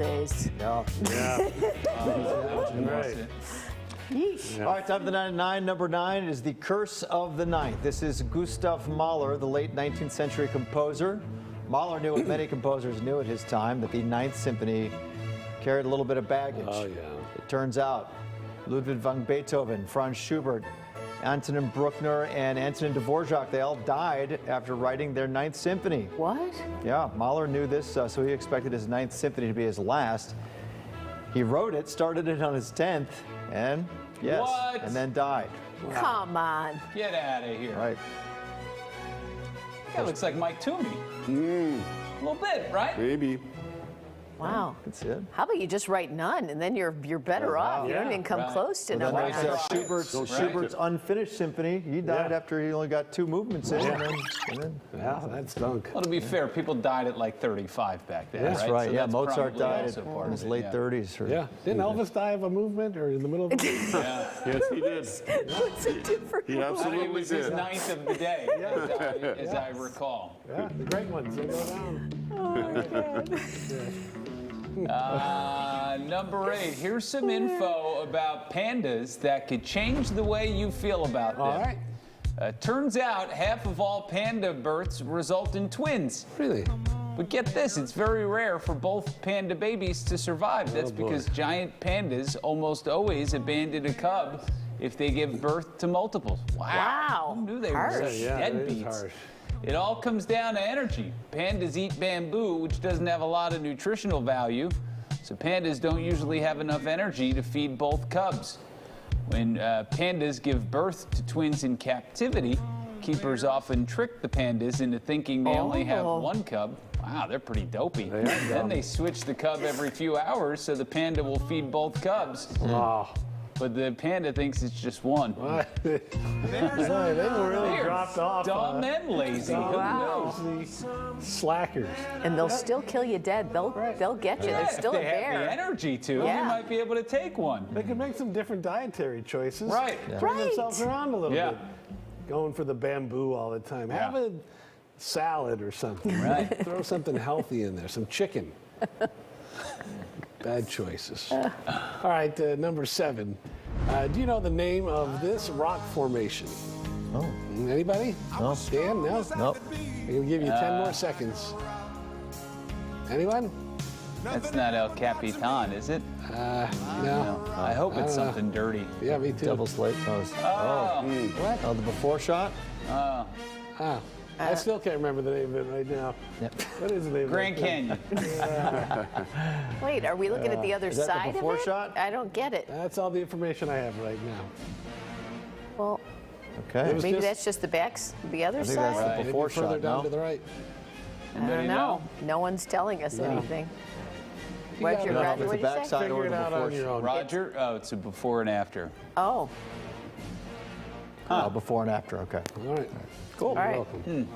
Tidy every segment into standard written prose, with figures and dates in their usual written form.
days. Yeah. Right. Yeesh. All right, time for the number 9 is The Curse of the Ninth. This is Gustav Mahler, the late 19th century composer. Mahler knew what many composers knew at his time, that the Ninth Symphony carried a little bit of baggage. Oh, yeah. It turns out Ludwig van Beethoven, Franz Schubert, Antonin Bruckner, and Antonin Dvorak, they all died after writing their Ninth Symphony. What? Yeah, Mahler knew this, so he expected his Ninth Symphony to be his last. He wrote it, started it on his 10th, and yes, What? and then died. Come on. Get out of here. Right. That looks like Mike Toomey. A little bit, right? Maybe. Wow. That's it. How about you just write none, and then you're better off. You don't even come Right. close to Then number there's 9. Schubert's unfinished symphony. He died Yeah. after he only got 2 movements in. And then Yeah, that stunk. Well, to be fair, people died at like 35 back then, that's right? right. So Yeah, that's Mozart probably died also part in of his it, late yeah. 30s. Or, Yeah. Didn't Elvis die of a movement or in the middle of a movement? Yeah. Yes, he did. What's a different He It absolutely was his did. 9th of the day, as I recall. Yeah, the great ones. They go down. Number 8, here's some info about pandas that could change the way you feel about them. All right. Turns out half of all panda births result in twins. Really? But get this, it's very rare for both panda babies to survive. That's boy. because giant pandas almost always abandon a cub if they give birth to multiples. Wow. Who knew they were Harsh. such Yeah, that is deadbeats? harsh. It all comes down to energy. Pandas eat bamboo, which doesn't have a lot of nutritional value, so pandas don't usually have enough energy to feed both cubs. When pandas give birth to twins in captivity, keepers often trick the pandas into thinking they only have Oh. one cub. Wow, they're pretty dopey. They are Then dumb. they switch the cub every few hours so the panda will feed both cubs. Wow. But the panda thinks it's just one. They were really They're dropped off. dumb and lazy. Who Wow. knows? Slackers. And they'll still kill you dead. They'll get you. They're still a if they have bear. the energy to, Yeah. you might be able to take one. They could make some different dietary choices. Right. Turn Right. themselves around a little Yeah. bit. Going for the bamboo all the time. Have a salad or something. Right. Throw something healthy in there, some chicken. Bad choices. All right, number 7. Do you know the name of this rock formation? Oh, Anybody? No. Dan? No? nope. I'm going to give you 10 more seconds. Anyone? That's not El Capitan, is it? No. I hope it's don't know. something dirty. Yeah, me too. Double slate nose. What? Oh, the before shot? Ah, I still can't remember the name of it right now. Yep. What is the name Grand of it? Canyon. Wait, are we looking at the other Is that the side before of it? shot? I don't get it. That's all the information I have right now. Well, Okay. It was maybe just- that's just the other I think side. that's the Right. before Maybe further shot, down no? to the right. I don't Anybody know. No one's telling us anything. Roger, No, Roger, it's what the did you say? backside or Figure the it out before on your shot. own. Roger? Oh, it's a before and after. Oh, Oh, before and after, okay. All right. Cool. all right. Welcome.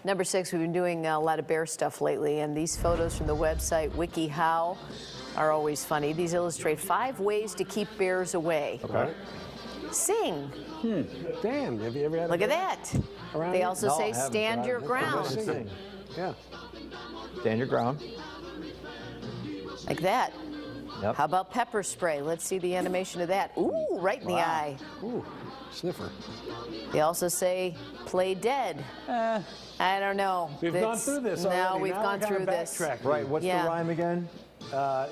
Number 6, we've been doing a lot of bear stuff lately, and these photos from the website WikiHow are always funny. These illustrate 5 ways to keep bears away. Okay. Sing. Dan, have you ever had a Look at bear that. around They you? also No, I say haven't, stand but your I've ground. heard them sing. Yeah. Stand your ground. Like that. Yep. How about pepper spray? Let's see the animation of that. Ooh, right in the eye. Ooh, sniffer. They also say play dead. I don't know. We've gone That's- through this No, already. we've Now gone we're kinda through this. backtracking. Right, what's Yeah. the rhyme again?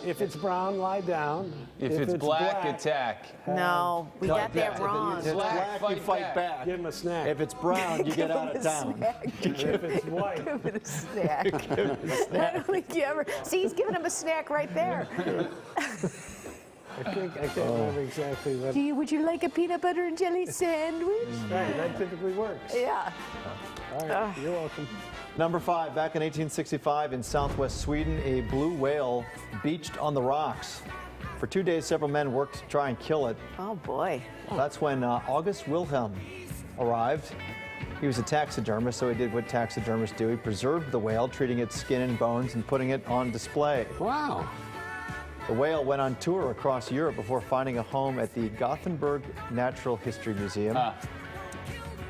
If it's brown, lie down. If it's black, attack. No, we No, got that if wrong. it's black, you fight back. Give him a snack. If it's brown, you get out of town. If it's white, Give it a snack. I don't think you ever. See, he's giving him a snack right there. I can't remember exactly what. Would you like a peanut butter and jelly sandwich? Right, that typically works. Yeah. All right, you're welcome. Number 5, back in 1865 in southwest Sweden, a blue whale beached on the rocks. For 2 days, several men worked to try and kill it. Oh boy. That's when August Wilhelm arrived. He was a taxidermist, so he did what taxidermists do. He preserved the whale, treating its skin and bones and putting it on display. Wow. The whale went on tour across Europe before finding a home at the Gothenburg Natural History Museum.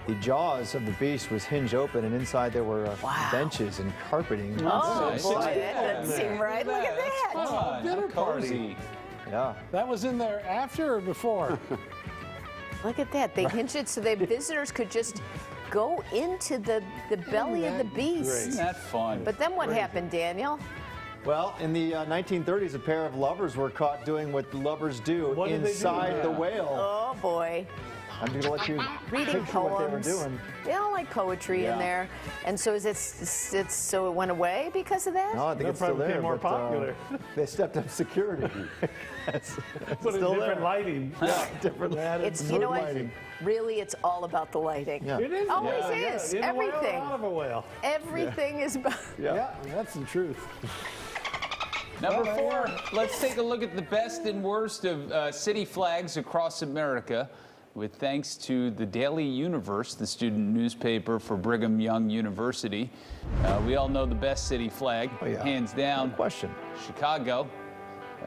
The jaws of the beast was hinged open, and inside there were benches and carpeting. Oh, nice. boy, that doesn't seem right. Look at that. Fun, dinner cozy. Yeah. That was in there after or before? Look at that. They hinged it so that visitors could just go into the belly of the beast. Isn't that fun? But then what happened, Daniel? Well, in the 1930s, a pair of lovers were caught doing what lovers do What did they do? inside the whale. Oh, boy. I'm going to let you Reading picture what they were poems. doing. They all like poetry in there. And so so it went away because of that? No, I think That it's still probably there. became more but, popular. they stepped up security. it's But in still different there. lighting. Yeah, different. It's, you know what? lighting. Really, it's all about the lighting. Yeah. It is. Always yeah, is. In a whale or Everything. out of a whale. Everything is about. Yeah, that's the truth. Number 4, let's take a look at the best and worst of city flags across America. With thanks to the Daily Universe, the student newspaper for Brigham Young University. We all know the best city flag, Oh, yeah. hands down, No question. Chicago.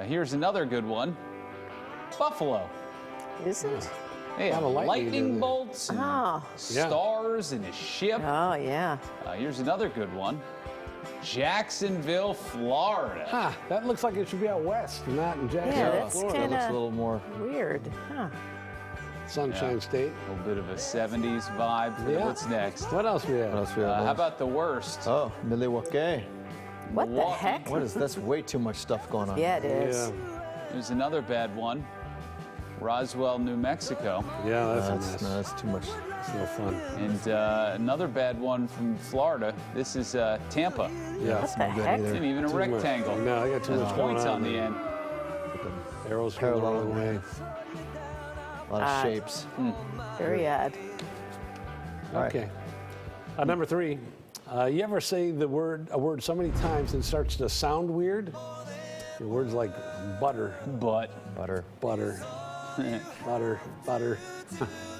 Here's another good one, Buffalo. Is it? They have lot of lightning lightning in there. bolts and Oh. stars and a ship. Oh, yeah. Here's another good one, Jacksonville, Florida. Huh, that looks like it should be out west, not in Jacksonville, Yeah, that's Florida. kinda- Looks a little more. Weird. Huh. Sunshine State. A little bit of a 70s vibe. Yeah. What's next? What else we have? What else we have? How about the worst? Oh, Milwaukee. What the Milwaukee. heck? What is that's way too much stuff going on. Yeah, it is. Yeah, There's another bad one, Roswell, New Mexico. yeah, that's a That's, mess. no, that's too much. It's no fun. And another bad one from Florida. This is Tampa. Yeah, What the heck? And even a Too much. rectangle. No, I got too much going Points on the there. end. Arrows going the Parallel wrong way. A lot of shapes. Very odd. All right. Okay. Number 3. You ever say a word so many times it starts to sound weird? The words like butter, But Butter. butter, butter, butter.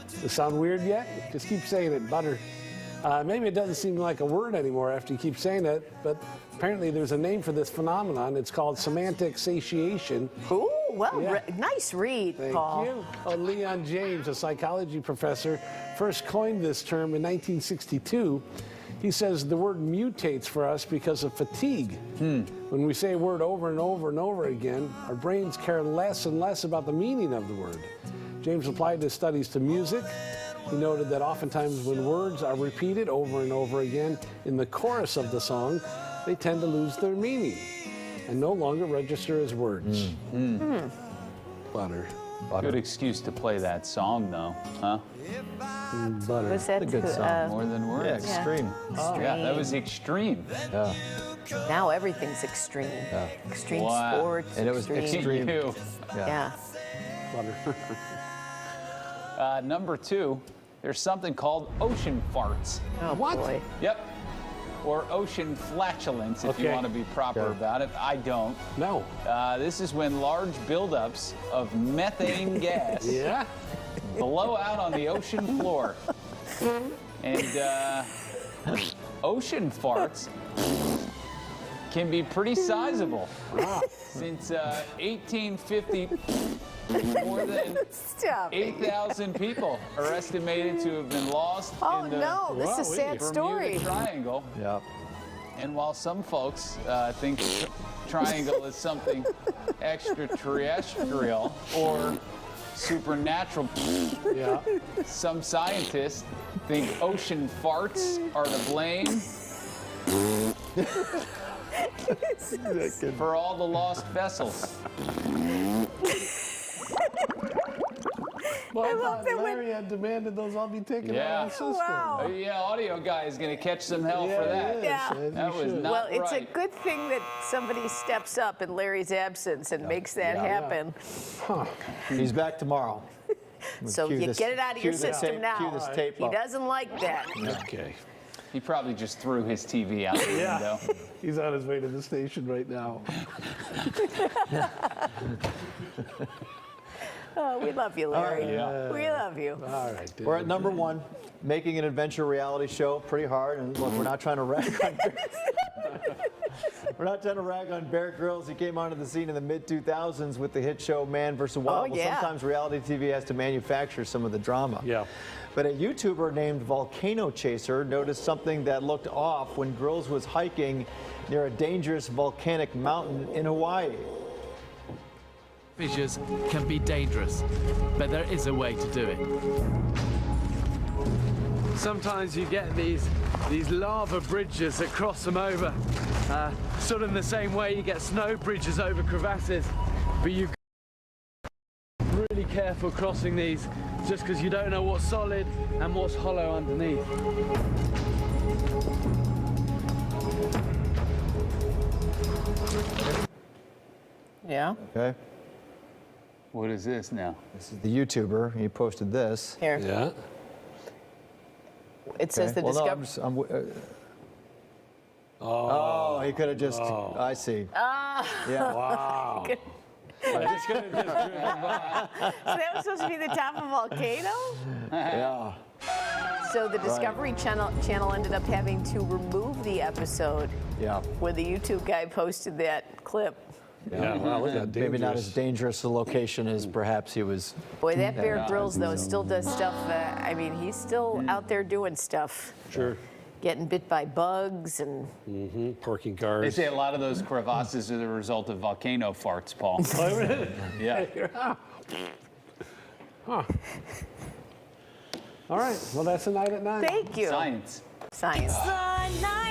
Does it sound weird yet? Just keep saying it, butter. Maybe it doesn't seem like a word anymore after you keep saying it, but apparently there's a name for this phenomenon. It's called semantic satiation. Ooh, well, Yeah. nice read, Thank Paul. you. Leon James, a psychology professor, first coined this term in 1962. He says the word mutates for us because of fatigue. When we say a word over and over and over again, our brains care less and less about the meaning of the word. James applied his studies to music. He noted that oftentimes when words are repeated over and over again in the chorus of the song, they tend to lose their meaning and no longer register as words. Butter. good excuse to play that song, though, huh? Butter. Was that a good song. More than Yeah, words. extreme. Yeah, that was extreme. Yeah. Now everything's extreme. Extreme Wow. sports. And it was extreme. You. Yeah. Butter. Number 2, there's something called ocean farts. Oh, What? boy. Yep. Or ocean flatulence, if you Okay. want to be proper Okay. about it. I don't. No. This is when large buildups of methane gas Yeah? blow out on the ocean floor. And ocean farts can be pretty sizable. Since 1850, more than Stop. 8,000 people are estimated to have been lost Oh, in the no. This is a Wowee. sad Bermuda story. Triangle. Yeah. And while some folks think the triangle is something extraterrestrial or supernatural, Yeah. some scientists think ocean farts are to blame for all the lost vessels. Well, I love thought that when- Larry had demanded those all be taken Yeah. out of the system. Wow. Yeah, audio guy is going to catch some hell Yeah, for he that. is. Yeah. As he That was should. not Well, it's right. a good thing that somebody steps up in Larry's absence and makes that happen. He's back tomorrow. So Cue you this- get it out of your cue this system tape- now. cue this tape He up. doesn't like that. Okay. He probably just threw his TV out the window. He's on his way to the station right now. Oh, we love you, Larry. We love you. All right. Dude. We're at number 1, making an adventure reality show. Pretty hard. And look, we're not trying to rag on we're not trying to rag on Bear Grylls. He came onto the scene in the mid-2000s with the hit show Man vs. Wild. Oh, yeah. Well, sometimes reality TV has to manufacture some of the drama. Yeah. But a YouTuber named Volcano Chaser noticed something that looked off when Grylls was hiking near a dangerous volcanic mountain in Hawaii. Fissures can be dangerous, but there is a way to do it. Sometimes you get these lava bridges that cross them over, sort of in the same way you get snow bridges over crevasses, but you really careful crossing these just because you don't know what's solid and what's hollow underneath. Yeah. Okay. What is this now? This is the YouTuber. He posted this. Here. Yeah. It says the Well, no, discovery. oh, he could have just. I see. Yeah. Wow. So that was supposed to be the top of a volcano? Yeah. So the Discovery Channel ended up having to remove the episode Yeah. where the YouTube guy posted that clip. Yeah. Wow. Look how dangerous. Maybe not as dangerous a location as perhaps he was. Boy, that Bear Grylls, though, still does stuff. I mean, he's still out there doing stuff. Sure. Getting bit by bugs and... Parking They cars. say a lot of those crevasses are the result of volcano farts, Paul. Yeah. All right. Well, that's a night at 9. Thank you. Science. Science. The night